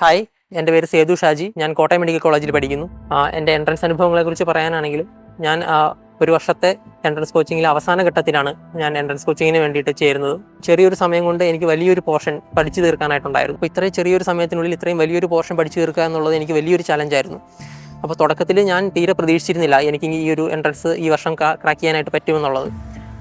Hi, എൻ്റെ പേര് സേതു ഷാജി. ഞാൻ കോട്ടയം മെഡിക്കൽ കോളേജിൽ പഠിക്കുന്നു. എൻ്റെ എൻട്രൻസ് അനുഭവങ്ങളെക്കുറിച്ച് പറയാനാണെങ്കിലും ഞാൻ ഒരു വർഷത്തെ എൻട്രൻസ് കോച്ചിങ്ങിലെ അവസാന ഘട്ടത്തിലാണ് ഞാൻ എൻട്രൻസ് കോച്ചിങ്ങിന് വേണ്ടിയിട്ട് ചേരുന്നത്. ചെറിയൊരു സമയം കൊണ്ട് എനിക്ക് വലിയൊരു പോർഷൻ പഠിച്ചു തീർക്കാനായിട്ടുണ്ടായിരുന്നു. അപ്പോൾ ഇത്രയും ചെറിയൊരു സമയത്തിനുള്ളിൽ ഇത്രയും വലിയൊരു പോർഷൻ പഠിച്ചു തീർക്കുക എന്നുള്ളത് എനിക്ക് വലിയൊരു ചലഞ്ചായിരുന്നു. അപ്പോൾ തുടക്കത്തിൽ ഞാൻ തീരെ പ്രതീക്ഷിച്ചിരുന്നില്ല എനിക്ക് ഈ ഒരു എൻട്രൻസ് ഈ വർഷം ക്രാക്ക് ചെയ്യാനായിട്ട് പറ്റുമെന്നുള്ളത്.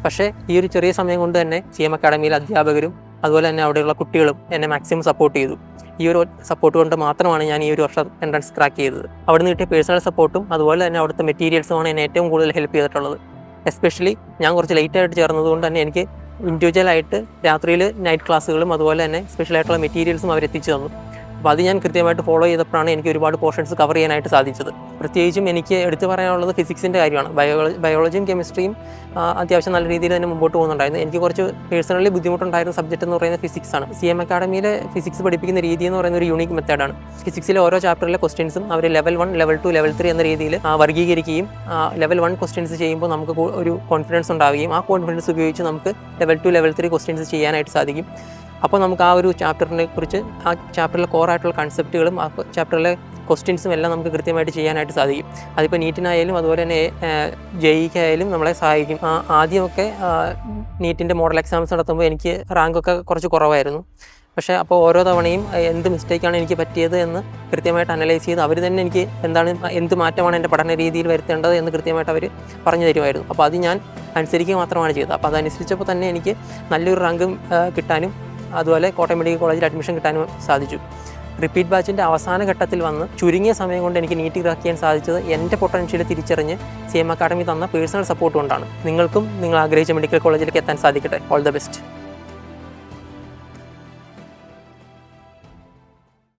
പക്ഷേ ഈ ഒരു ചെറിയ സമയം കൊണ്ട് തന്നെ CM അക്കാഡമിയിലെ അധ്യാപകരും അതുപോലെ തന്നെ അവിടെയുള്ള കുട്ടികളും എന്നെ മാക്സിമം സപ്പോർട്ട് ചെയ്തു. ഈ ഒരു സപ്പോർട്ട് കൊണ്ട് മാത്രമാണ് ഞാൻ ഈ ഒരു വർഷം എൻട്രൻസ് ക്രാക്ക് ചെയ്തത്. അവിടെ നിന്ന് കിട്ടിയ പേഴ്സണൽ സപ്പോർട്ടും അതുപോലെ തന്നെ അവിടുത്തെ മെറ്റീരിയൽസുമാണ് എന്നെ ഏറ്റവും കൂടുതൽ ഹെൽപ്പ് ചെയ്തിട്ടുള്ളത്. എസ്പെഷ്യലി ഞാൻ കുറച്ച് ലേറ്റായിട്ട് ചേർന്നത് കൊണ്ട് തന്നെ എനിക്ക് ഇൻഡിവിജ്വലായിട്ട് രാത്രിയിൽ നൈറ്റ് ക്ലാസ്സുകളും അതുപോലെ തന്നെ സ്പെഷ്യലായിട്ടുള്ള മെറ്റീരിയൽസും അവരെത്തിച്ചു തന്നു. അപ്പോൾ അത് ഞാൻ കൃത്യമായിട്ട് ഫോളോ ചെയ്തപ്പോഴാണ് എനിക്ക് ഒരുപാട് പോർഷൻസ് കവർ ചെയ്യാനായിട്ട് സാധിച്ചത്. പ്രത്യേകിച്ചും എനിക്ക് എടുത്തു പറയാനുള്ളത് ഫിസിക്സിൻ്റെ കാര്യമാണ്. ബയോളജിയും കെമിസ്ട്രിയും അത്യാവശ്യം നല്ല രീതിയിൽ തന്നെ മുമ്പോട്ട് പോകുന്നുണ്ടായിരുന്നു. എനിക്ക് കുറച്ച് പേഴ്സണലി ബുദ്ധിമുട്ടുണ്ടായിരുന്ന സബ്ജക്റ്റ് എന്ന് പറയുന്നത് ഫിസിക്സാണ്. CM അക്കാഡമിയിലെ ഫിസിക്സ് പഠിപ്പിക്കുന്ന രീതി എന്ന് പറയുന്ന ഒരു യൂണിക് മെത്തേഡാണ്. ഫിസിക്സിലെ ഓരോ ചാപ്റ്ററിലെ ക്വസ്റ്റ്യൻസും അവർ ലെവൽ 1, ലെവൽ 2, ലെവൽ 3 എന്ന രീതിയിൽ വർഗീകരിക്കുകയും ലെവൽ 1 ക്വസ്റ്റ്യൻസ് ചെയ്യുമ്പോൾ നമുക്ക് ഒരു കോൺഫിഡൻസ് ഉണ്ടാവുകയും ആ കോൺഫിഡൻസ് ഉപയോഗിച്ച് നമുക്ക് ലെവൽ 2, ലെവൽ 3 ക്വസ്റ്റ്യൻസ് ചെയ്യാനായിട്ട് സാധിക്കും. അപ്പോൾ നമുക്ക് ആ ഒരു ചാപ്റ്ററിനെ കുറിച്ച് ആ ചാപ്റ്ററിലെ കോറായിട്ടുള്ള കൺസെപ്റ്റുകളും ആ ചാപ്റ്ററിലെ ക്വസ്റ്റ്യൻസും എല്ലാം നമുക്ക് കൃത്യമായിട്ട് ചെയ്യാനായിട്ട് സാധിക്കും. അതിപ്പോൾ നീറ്റിനായാലും അതുപോലെ തന്നെ JEE ആയാലും നമ്മളെ സഹായിക്കും. ആദ്യമൊക്കെ നീറ്റിൻ്റെ മോഡൽ എക്സാംസ് നടത്തുമ്പോൾ എനിക്ക് റാങ്കൊക്കെ കുറച്ച് കുറവായിരുന്നു. പക്ഷേ അപ്പോൾ ഓരോ തവണയും എന്ത് മിസ്റ്റേക്കാണ് എനിക്ക് പറ്റിയത് എന്ന് കൃത്യമായിട്ട് അനലൈസ് ചെയ്ത് അവർ തന്നെ എനിക്ക് എന്ത് മാറ്റമാണ് എൻ്റെ പഠന രീതിയിൽ വരുത്തേണ്ടത് എന്ന് കൃത്യമായിട്ട് അവർ പറഞ്ഞു തരുമായിരുന്നു. അപ്പോൾ അത് ഞാൻ അനുസരിക്കുക മാത്രമാണ് ചെയ്തത്. അപ്പോൾ അതനുസരിച്ചപ്പോൾ തന്നെ എനിക്ക് നല്ലൊരു റാങ്കും കിട്ടാനും അതുപോലെ കോട്ടയം മെഡിക്കൽ കോളേജിൽ അഡ്മിഷൻ കിട്ടാനും സാധിച്ചു. റിപ്പീറ്റ് ബാച്ചിൻ്റെ അവസാന ഘട്ടത്തിൽ വന്ന് ചുരുങ്ങിയ സമയം കൊണ്ട് എനിക്ക് നീറ്റ് ക്രാക്ക് ചെയ്യാൻ സാധിച്ചത് എൻ്റെ പൊട്ടൻഷ്യൽ തിരിച്ചറിഞ്ഞ് CM അക്കാഡമി തന്ന പേഴ്സണൽ സപ്പോർട്ട് കൊണ്ടാണ്. നിങ്ങൾക്കും നിങ്ങൾ ആഗ്രഹിച്ച മെഡിക്കൽ കോളേജിലേക്ക് എത്താൻ സാധിക്കട്ടെ. All the best.